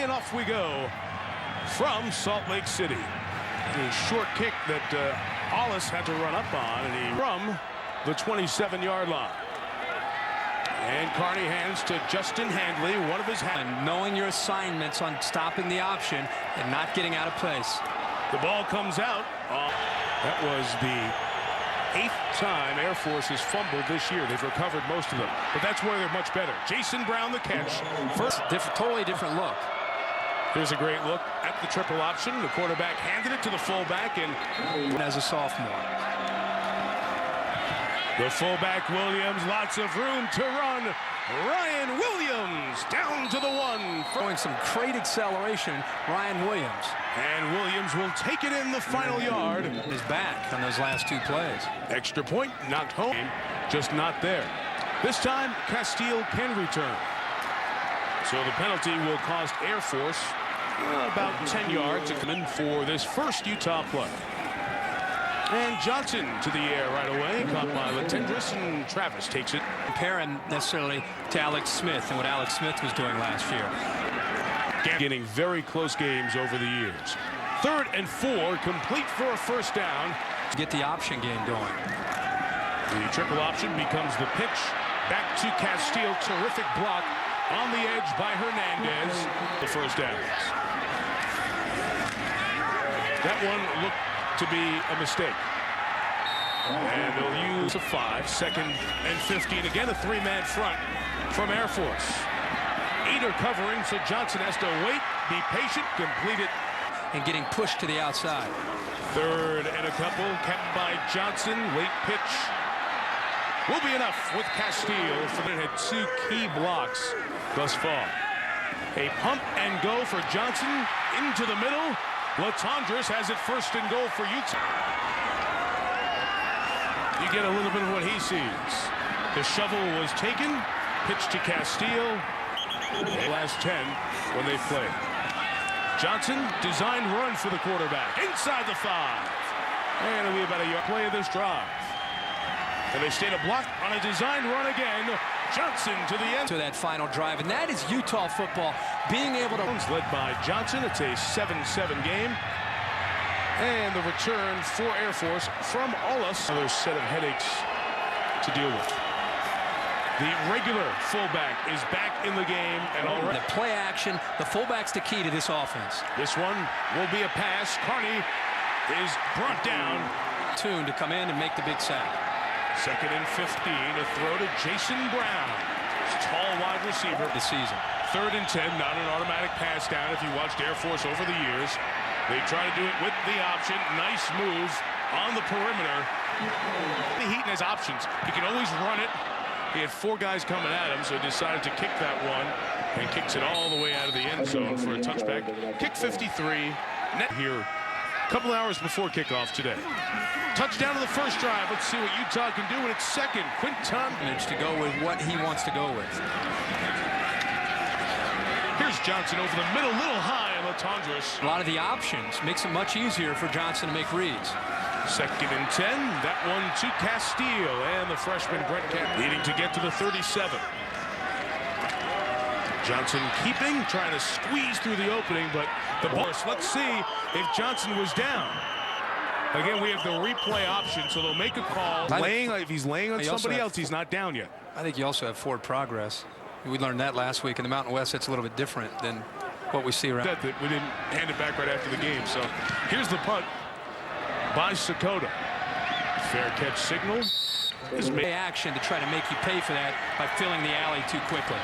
and off we go from Salt Lake City. A short kick that Hollis had to run up on, and he from the 27-yard line. And Carney hands to Justin Handley, one of his and knowing your assignments on stopping the option and not getting out of place. The ball comes out. That was the 8th time Air Force has fumbled this year. They've recovered most of them, but that's where they're much better. Jason Brown the catch. First, totally different look. Here's a great look at the triple option. The quarterback handed it to the fullback, and as a sophomore. The fullback Williams, lots of room to run. Ryan Williams down to the 1. Showing some great acceleration, Ryan Williams. And Williams will take it in the final yard. His back on those last 2 plays. Extra point knocked home, just not there. This time Castile can return. So the penalty will cost Air Force about 10 yards to come in for this first Utah play. And Johnson to the air right away, caught by Latendress, and Travis takes it. Comparing necessarily to Alex Smith and what Alex Smith was doing last year. Getting very close games over the years. 3rd and 4, complete for a first down. To get the option game going. The triple option becomes the pitch. Back to Castile, terrific block on the edge by Hernandez. The first downs. That one looked to be a mistake. And they'll use a 5, 2nd and 15. Again, a 3-man front from Air Force. 8 are covering, so Johnson has to wait, be patient, complete it. And getting pushed to the outside. 3rd and a couple, kept by Johnson. Late pitch will be enough with Castile. For it had 2 key blocks thus far. A pump and go for Johnson into the middle. Latendress has it 1st and goal for Utah. You get a little bit of what he sees. The shovel was taken, pitched to Castile. The last 10 when they played. Johnson, designed run for the quarterback. Inside the 5. And it'll be about a yard play of this drive. And they stayed a block on a designed run again. Johnson to the end. To that final drive, and that is Utah football being able to. Led by Johnson. It's a 7-7 game. And the return for Air Force from Ollis. Another set of headaches to deal with. The regular fullback is back in the game. And already the play action, the fullback's the key to this offense. This one will be a pass. Carney is brought down. Tune to come in and make the big sack. 2nd and 15, a throw to Jason Brown. Tall wide receiver. The season. 3rd and 10, not an automatic pass down. If you watched Air Force over the years, they try to do it with the option. Nice move on the perimeter. Heaton has options. He can always run it. He had 4 guys coming at him, so he decided to kick that one and kicks it all the way out of the end zone for a touchback. Kick 53. Net here a couple hours before kickoff today. Touchdown to the first drive. Let's see what Utah can do in its 2nd. Quinton to go with what he wants to go with. Here's Johnson over the middle, little high, and Latendress. A lot of the options makes it much easier for Johnson to make reads. 2nd and 10. That one to Castile, and the freshman Brett Kemp needing to get to the 37. Johnson keeping, trying to squeeze through the opening, but the ball. Let's see if Johnson was down. Again, we have the replay option, so they'll make a call. If he's laying on somebody else, he's not down yet. I think you also have forward progress. We learned that last week in the Mountain West. It's a little bit different than what we see around. That we didn't hand it back right after the game. So here's the punt by Sakota. Fair catch signal. Action to try to make you pay for that by filling the alley too quickly.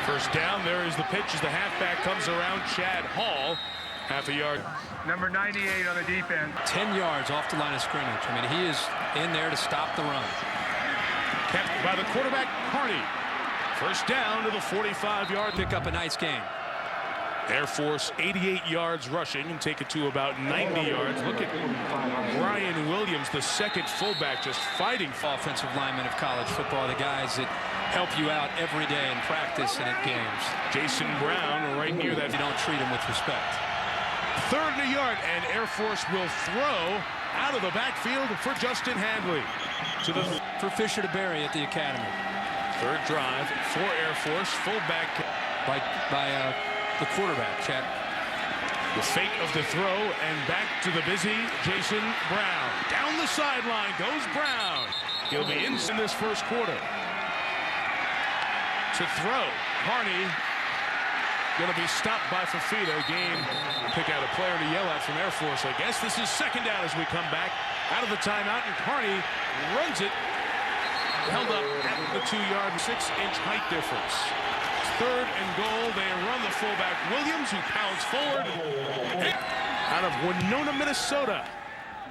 First down, there is the pitch as the halfback comes around. Chad Hall, half a yard. Number 98 on the defense. 10 yards off the line of scrimmage. I mean, he is in there to stop the run. Kept by the quarterback, Carney. First down to the 45-yard. Pick up a nice game. Air Force 88 yards rushing and take it to about 90 yards. Look at Ryan Williams, the 2nd fullback, just fighting. Offensive linemen of college football, the guys that help you out every day in practice and at games. Jason Brown right near that. You don't treat him with respect. 3rd and a yard, and Air Force will throw out of the backfield for Justin Handley. For Fisher to bury at the academy. 3rd drive for Air Force. Fullback by the quarterback, Chad. The fake of the throw and back to the busy Jason Brown. Down the sideline goes Brown. He'll be in this first quarter. To throw, Carney going to be stopped by Fafita. Gain, pick out a player to yell at from Air Force. I guess this is second down as we come back out of the timeout, and Carney runs it. Held up at the 2-yard, 6-inch height difference. Third and goal. They run the fullback Williams, who pounds forward. Out of Winona, Minnesota.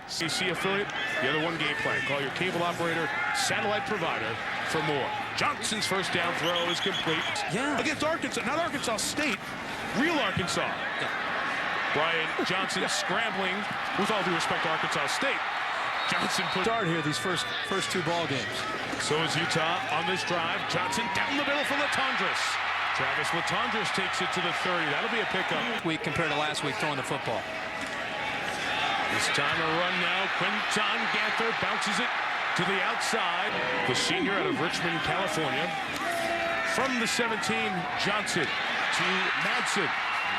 CC affiliate, the other one game plan. Call your cable operator, satellite provider for more. Johnson's first down throw is complete. Yeah. Against Arkansas, not Arkansas State, real Arkansas. Yeah. Brian Johnson scrambling, with all due respect to Arkansas State. Johnson put Start here these first two ball games. So is Utah on this drive. Johnson down the middle for Latondras. Travis Latondras takes it to the 30. That'll be a pickup. Week compared to last week throwing the football. This time a run now. Quinton Ganther bounces it to the outside. The senior out of Richmond, California. From the 17, Johnson to Madsen.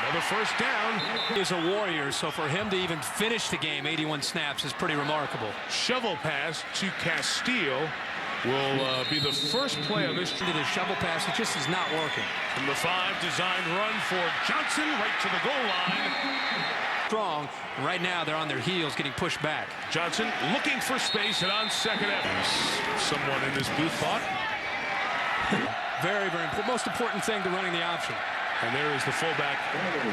Another first down. He is a warrior, so for him to even finish the game, 81 snaps, is pretty remarkable. Shovel pass to Castile will be the first play of this. The shovel pass, it just is not working. From the 5, designed run for Johnson right to the goal line. Strong. Right now, they're on their heels, getting pushed back. Johnson looking for space and on second effort. Someone in this booth thought. Very, very important. Most important thing to running the option. And there is the fullback,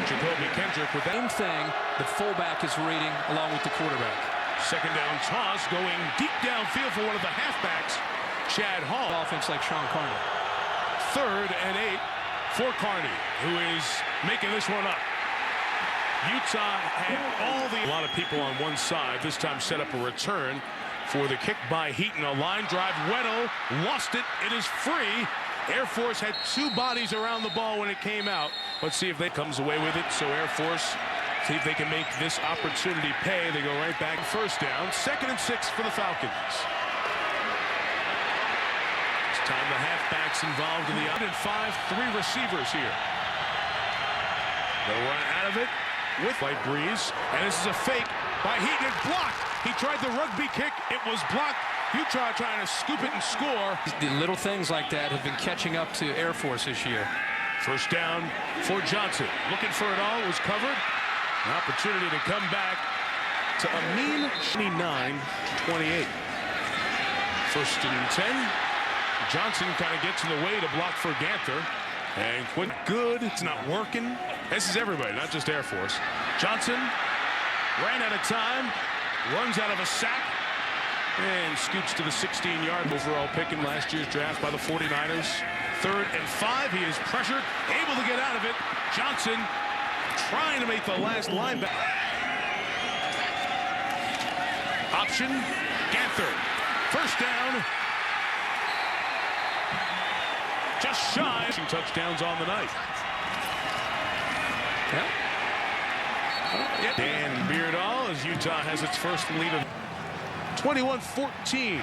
Jacoby Kendrick, with that Same thing the fullback is reading along with the quarterback. second down toss going deep downfield for one of the halfbacks, Chad Hall. Offense like Sean Carney. 3rd and 8 for Carney, who is making this one up. Utah had a lot of people on one side. This time set up a return for the kick by Heaton. A line drive. Weddle lost it. It is free. Air Force had 2 bodies around the ball when it came out. Let's see if they comes away with it. So Air Force, see if they can make this opportunity pay. They go right back. First down. 2nd and 6 for the Falcons. This time the halfbacks involved in the out and 5, 3 receivers here. They'll run out of it with light breeze. And this is a fake by Heaton. Blocked. He tried the rugby kick. It was blocked. Utah trying to scoop it and score. The little things like that have been catching up to Air Force this year. First down for Johnson. Looking for it all. Was covered. An opportunity to come back to a mean 29-28. 1st and 10. Johnson kind of gets in the way to block for Ganther. And quit good. It's not working. This is everybody, not just Air Force. Johnson ran out of time. Runs out of a sack. And scoots to the 16-yard overall pick in last year's draft by the 49ers. 3rd and 5. He is pressured, able to get out of it. Johnson trying to make the last linebacker. Option, Ganther. First down. Just shy. 2 touchdowns on the night. Yeah. Dan Beardall as Utah has its first lead of 21-14.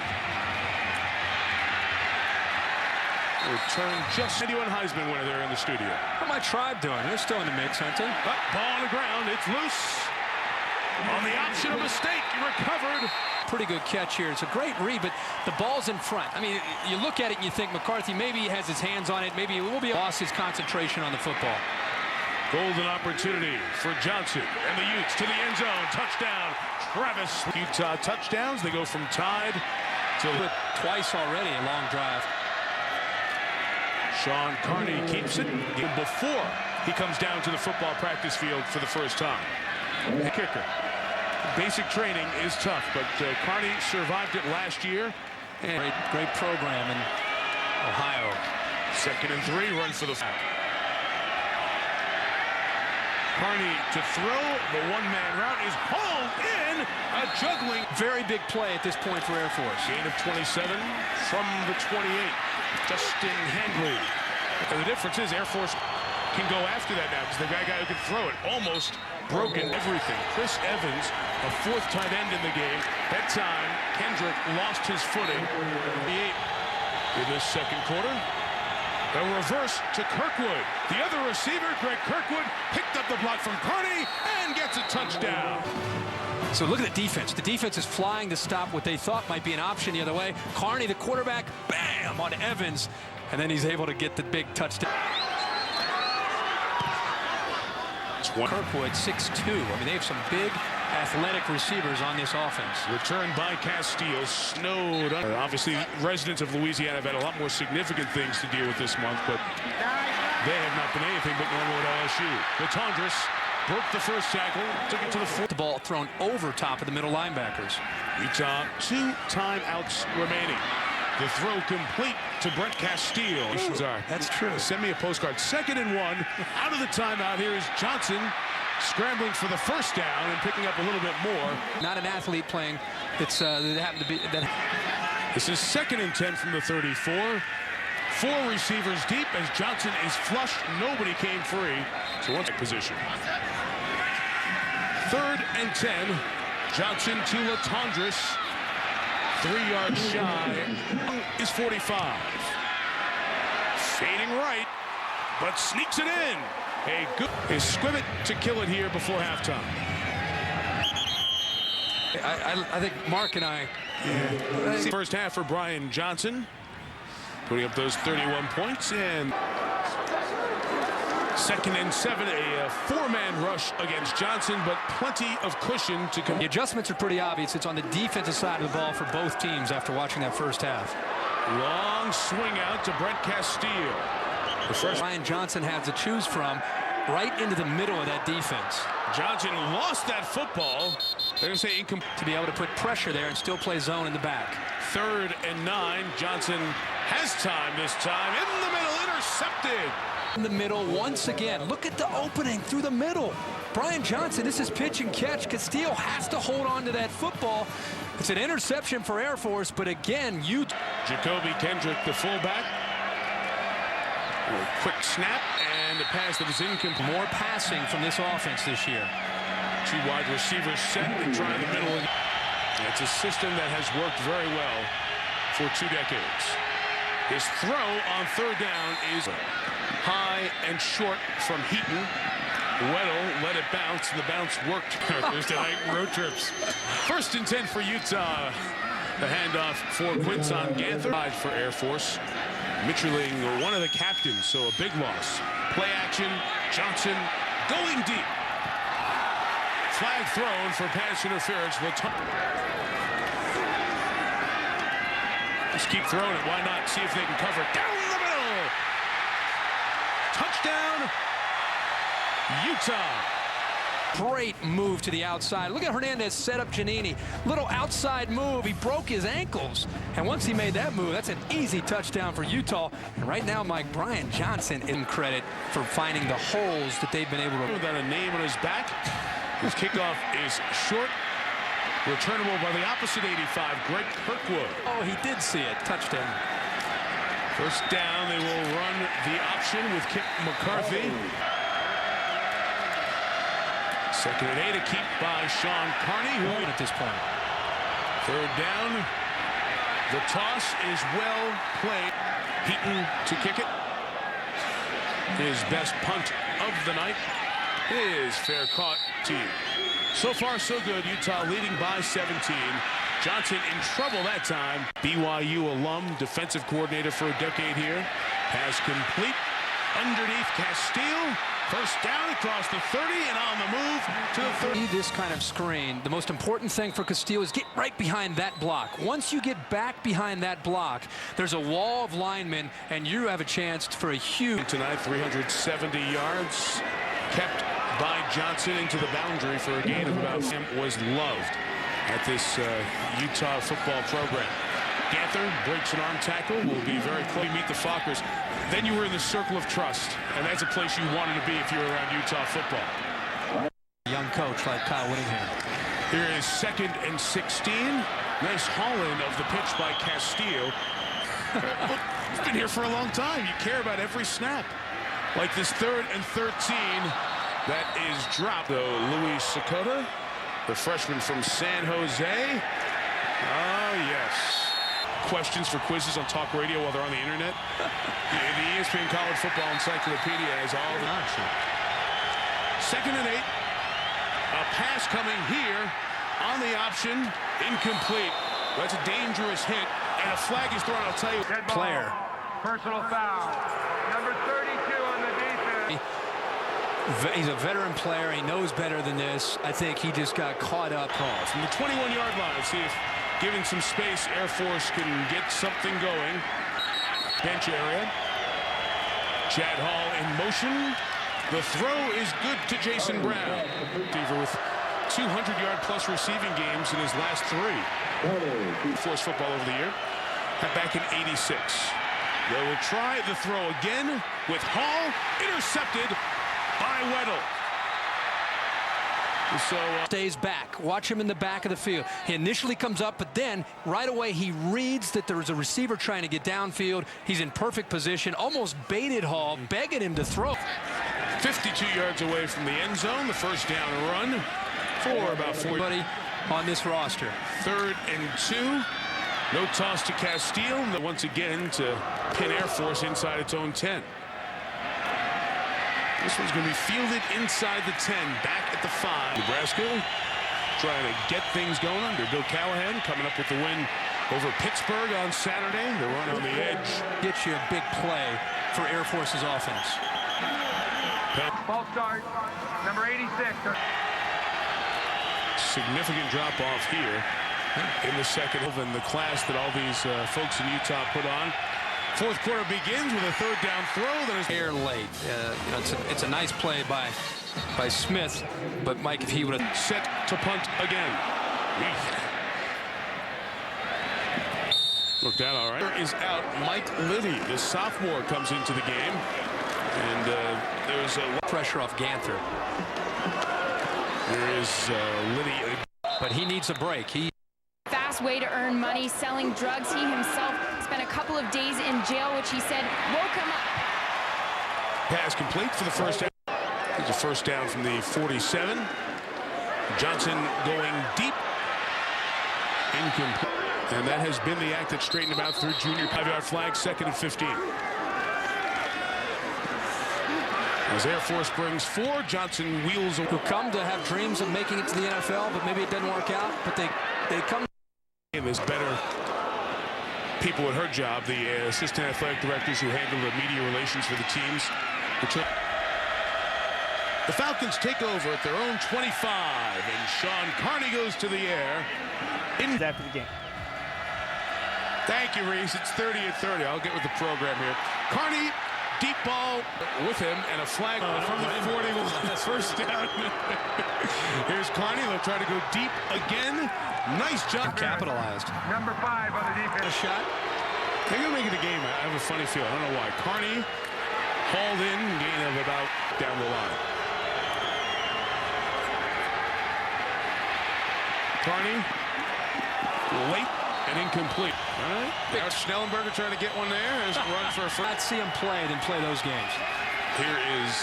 Return just 91 Heisman winner there in the studio. How's my tribe doing? They're still in the mix, aren't they? Ball on the ground. It's loose. On the option of mistake, recovered. Pretty good catch here. It's a great read, but the ball's in front. I mean, you look at it and you think McCarthy maybe has his hands on it. Maybe he will be lost his concentration on the football. Golden opportunity for Johnson and the Utes to the end zone. Touchdown, Travis. Utah touchdowns. They go from tied to twice already, a long drive. Sean Carney keeps it before he comes down to the football practice field for the first time. Kicker. Basic training is tough, but Carney survived it last year. And great program in Ohio. 2nd and 3, run for the Carney to throw. The one-man route is hauled in. A juggling. Very big play at this point for Air Force. Gain of 27 from the 28. Justin Handley. And the difference is Air Force can go after that now because they've got a guy who can throw it. Almost broken everything. Chris Evans, a 4th tight end in the game. That time, Kendrick lost his footing. 8 in this second quarter. The reverse to Kirkwood. The other receiver, Greg Kirkwood, picked up the block from Carney and gets a touchdown. So look at the defense. The defense is flying to stop what they thought might be an option the other way. Carney, the quarterback, bam, on Evans. And then he's able to get the big touchdown. Kirkwood, 6'2". I mean, they have some big athletic receivers on this offense. Returned by Castile, snowed under. Obviously, residents of Louisiana have had a lot more significant things to deal with this month, but they have not been anything but normal at LSU. Latondres broke the first tackle, took it to the fourth. The ball thrown over top of the middle linebackers. Utah, 2 timeouts remaining. The throw complete to Brent Castile. That's true. Send me a postcard. 2nd and 1. Out of the timeout, here is Johnson scrambling for the first down and picking up a little bit more. Not an athlete playing. It's that happened to be. This is 2nd and 10 from the 34. 4 receivers deep as Johnson is flushed. Nobody came free. So one position. 3rd and 10. Johnson to Latondres. 3 yards shy is 45. Fading right, but sneaks it in. A good is Squibbit to kill it here before halftime. I think Mark and I. First half for Brian Johnson, putting up those 31 points, and 2nd and 7, a 4-man rush against Johnson, but plenty of cushion to come. The adjustments are pretty obvious. It's on the defensive side of the ball for both teams after watching that first half. Long swing out to Brent Castile. The first Brian Johnson has to choose from right into the middle of that defense. Johnson lost that football. They're going to say to be able to put pressure there and still play zone in the back. 3rd and 9. Johnson has time this time. In the middle, intercepted. In the middle once again. Look at the opening through the middle. Brian Johnson, this is pitch and catch. Castile has to hold on to that football. It's an interception for Air Force, but again, Jacoby Kendrick, the fullback. A quick snap and a pass that is incomplete. More passing from this offense this year. 2 wide receivers set and try the middle. It's a system that has worked very well for 2 decades. His throw on 3rd down is high and short from Heaton. Weddle let it bounce, and the bounce worked. Thursday night road trips. 1st and 10 for Utah. The handoff for Quinton Ganther. For Air Force. Mitchelling, one of the captains, so a big loss. Play action. Johnson going deep. Flag thrown for pass interference. Just keep throwing it. Why not? See if they can cover it. Down the middle. Touchdown, Utah. Great move to the outside. Look at Hernandez set up Giannini. Little outside move. He broke his ankles. And once he made that move, that's an easy touchdown for Utah. And right now, Mike, Brian Johnson in credit for finding the holes that they've been able to. Without a name on his back. His kickoff is short. Returnable by the opposite 85, Greg Kirkwood. Oh, he did see it. Touchdown. First down, they will run the option with Kip McCarthy. 2nd and 8, a keep by Sean Carney. Who at this point. 3rd down. The toss is well played. Heaton to kick it. His best punt of the night is fair caught team. So far, so good. Utah leading by 17. Johnson in trouble that time. BYU alum, defensive coordinator for a decade here. Pass complete. Underneath Castile. First down across the 30 and on the move to the 30. This kind of screen, the most important thing for Castile is get right behind that block. Once you get back behind that block, there's a wall of linemen, and you have a chance for a huge. Tonight, 370 yards. Kept by Johnson into the boundary for a gain of about. Was loved at this Utah football program. Ganther breaks an arm tackle. Will be very close. You meet the Fockers. Then you were in the circle of trust, and that's a place you wanted to be if you were around Utah football. Young coach like Kyle Whittingham. Here is 2nd and 16. Nice hauling of the pitch by Castile. It's been here for a long time. You care about every snap. Like this 3rd and 13. That is dropped, though. Louis Sakota, the freshman from San Jose. Oh, yes. questions for quizzes on talk radio while they're on the internet. The ESPN College Football Encyclopedia has all the options. 2nd and 8. A pass coming here on the option. Incomplete. That's a dangerous hit. And a flag is thrown. I'll tell you. Dead ball. Player. Personal foul. Number 32 on the defense. He's a veteran player. He knows better than this. I think he just got caught up. From the 21-yard line. See if given some space, Air Force can get something going. Bench area. Chad Hall in motion. The throw is good to Jason Brown. With 200-yard-plus receiving games in his last 3. Force football over the year. Back in '86. They will try the throw again with Hall. Intercepted by Weddle. So stays back. Watch him in the back of the field. He initially comes up, but then right away he reads that there's a receiver trying to get downfield. He's in perfect position, almost baited Hall, begging him to throw. 52 yards away from the end zone. The first down run for about 40 on this roster. 3rd and 2. No toss to Castile. Once again to pin Air Force inside its own 10. This one's going to be fielded inside the 10, back at the 5. Nebraska trying to get things going under Bill Callahan, coming up with the win over Pittsburgh on Saturday. The run on the edge. Gets you a big play for Air Force's offense. Ball start. Number 86. Significant drop-off here in the second. And the class that all these folks in Utah put on. 4th quarter begins with a 3rd down throw. That is air late. You know, it's a nice play by Smith, but Mike, if he would have set to punt again. Worked out all right. Is out. Mike Liddy, the sophomore, comes into the game, and there's a pressure off Ganther. There is Liddy, but he needs a break. Fast way to earn money selling drugs. He himself spent a couple of days in jail, which he said woke him up. Pass complete for the first down. It's a first down from the 47. Johnson going deep. Incomplete. And that has been the act that straightened him out through junior. 5-yard flag, 2nd and 15. As Air Force brings 4, Johnson wheels away. Who come to have dreams of making it to the NFL, but maybe it doesn't work out. But they come. There's better people at her job, the assistant athletic directors who handle the media relations for the teams. The Falcons take over at their own 25, and Sean Carney goes to the air. After the game. Thank you, Reese. It's 30-30. I'll get with the program here. Carney, deep ball with him, and a flag from the 41. First down. Here's Carney. They'll try to go deep again. Nice job. Capitalized. Number 5 on the defense. A shot. They're going to make it a game. I have a funny feeling. I don't know why. Carney hauled in, gain of about down the line. Carney, late and incomplete. All right. Now Schnellenberger trying to get one there. There's a run for a first. I'd see him play than play those games. Here is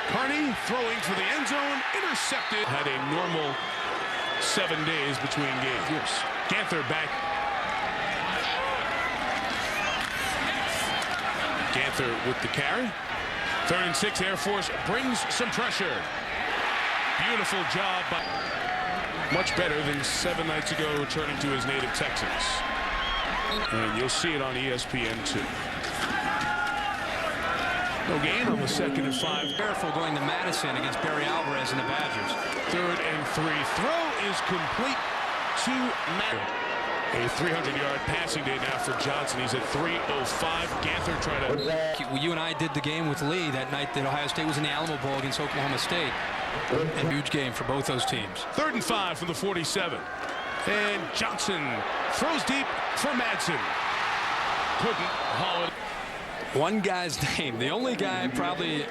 Carney throwing for the end zone. Intercepted. Had a normal 7 days between games. Yes. Ganther back. Ganther with the carry. 3rd and 6. Air Force brings some pressure. Beautiful job by. Much better than 7 nights ago returning to his native Texas. And you'll see it on ESPN2. No gain on the 2nd and 5. Careful going to Madison against Barry Alvarez and the Badgers. 3rd and 3. Throw is complete to Matt. A 300-yard passing day now for Johnson. He's at 3:05. Ganther trying to. You and I did the game with Lee that night that Ohio State was in the Alamo Bowl against Oklahoma State. A huge game for both those teams. 3rd and 5 from the 47. And Johnson throws deep for Madsen. Couldn't haul it. One guy's name, the only guy probably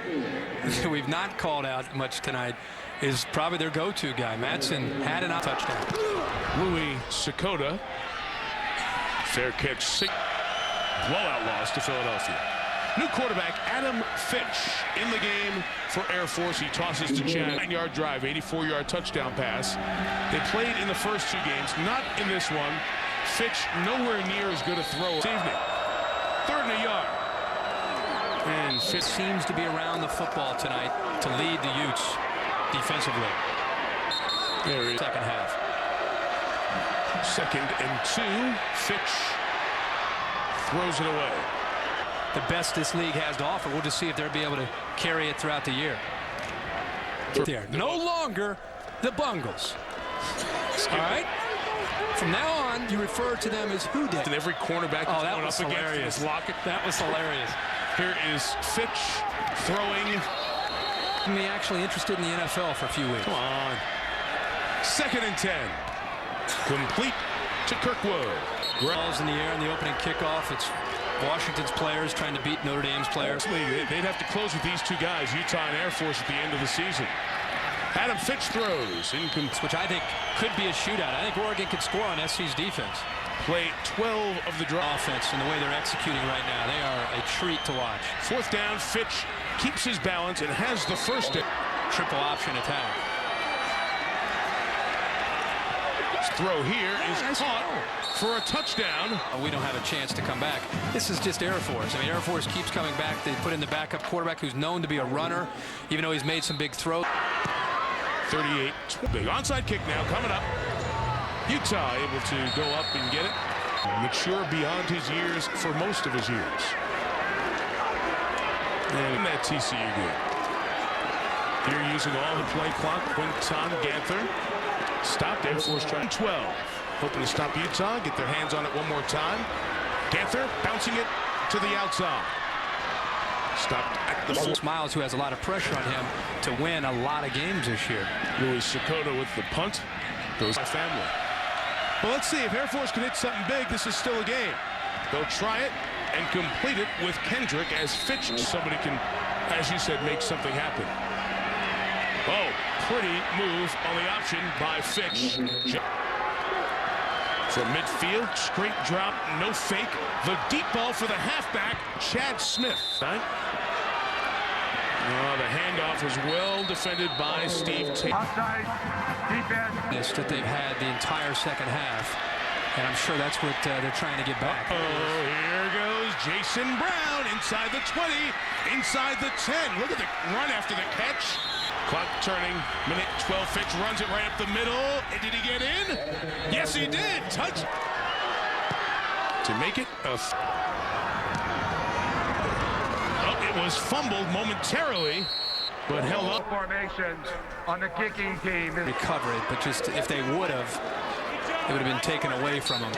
we've not called out much tonight, is probably their go-to guy. Madsen had an touchdown. Louis Sakota. Fair catch. Blowout loss to Philadelphia. New quarterback Adam Fitch in the game for Air Force. He tosses to Chad. 9-yard drive, 84-yard touchdown pass. They played in the first 2 games, not in this one. Fitch nowhere near as good a throw this evening. 3rd and a yard. And Fitch seems to be around the football tonight to lead the Utes defensively. There he is. Second half. 2nd and 2. Fitch throws it away. The best this league has to offer. We'll just see if they'll be able to carry it throughout the year. There, no longer the Bungles. All right. From now on, you refer to them as who did. And every cornerback is going up against his locket. That was hilarious. Here is Fitch throwing. Me actually interested in the NFL for a few weeks. Come on. 2nd and 10. Complete to Kirkwood. Balls in the air in the opening kickoff. It's Washington's players trying to beat Notre Dame's players. They'd have to close with these two guys, Utah and Air Force, at the end of the season. Adam Fitch throws. Which I think could be a shootout. I think Oregon could score on SC's defense. Play 12 of the draw. Offense and the way they're executing right now, they are a treat to watch. 4th down, Fitch keeps his balance and has the first down. Triple option attack. His throw here is caught for a touchdown. We don't have a chance to come back. This is just Air Force. I mean, Air Force keeps coming back. They put in the backup quarterback who's known to be a runner, even though he's made some big throws. 38. Big onside kick now coming up. Utah able to go up and get it. Mature beyond his years for most of his years. And that TCU good. Here using all the play clock. Quinton Ganther stopped. Air Force trying 12. Hoping to stop Utah. Get their hands on it one more time. Ganther bouncing it to the outside. Stopped at the full. Miles, who has a lot of pressure on him to win a lot of games this year. Louis Sakota with the punt. Goes by family. Well, let's see if Air Force can hit something big. This is still a game. They'll try it and complete it with Kendrick as Fitch. Somebody can, as you said, make something happen. Oh, pretty move on the option by Fitch. From midfield, straight drop, no fake. The deep ball for the halfback, Chad Smith. Right? Oh, the handoff was well defended by Steve Tate. Outside defense. That they've had the entire second half, and I'm sure that's what they're trying to get back. Oh, here goes Jason Brown inside the 20, inside the 10. Look at the run after the catch. Clock turning, minute 12. Fitch runs it right up the middle. And did he get in? Yes, he did. Touch to make it a. It was fumbled momentarily, but held up. Formation on the kicking team. Recover it, but just if they would have, it would have been taken away from them.